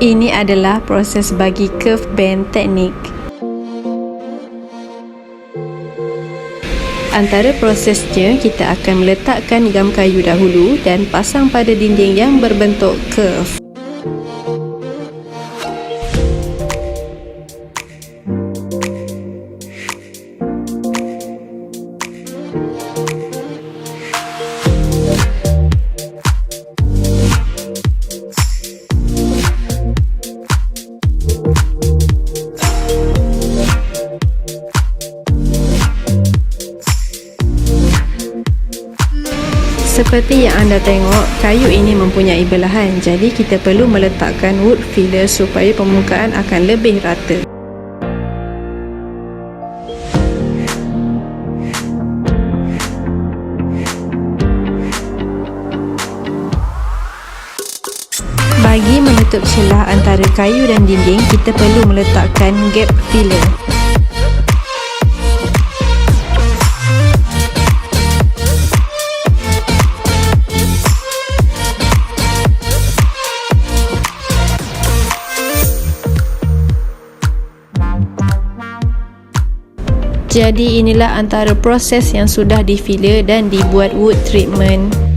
Ini adalah proses bagi kerf band teknik. Antara prosesnya, kita akan meletakkan gam kayu dahulu dan pasang pada dinding yang berbentuk kerf. Seperti yang anda tengok, kayu ini mempunyai belahan, jadi kita perlu meletakkan wood filler supaya permukaan akan lebih rata. Bagi menutup celah antara kayu dan dinding, kita perlu meletakkan gap filler. Jadi inilah antara proses yang sudah di filler dan dibuat wood treatment.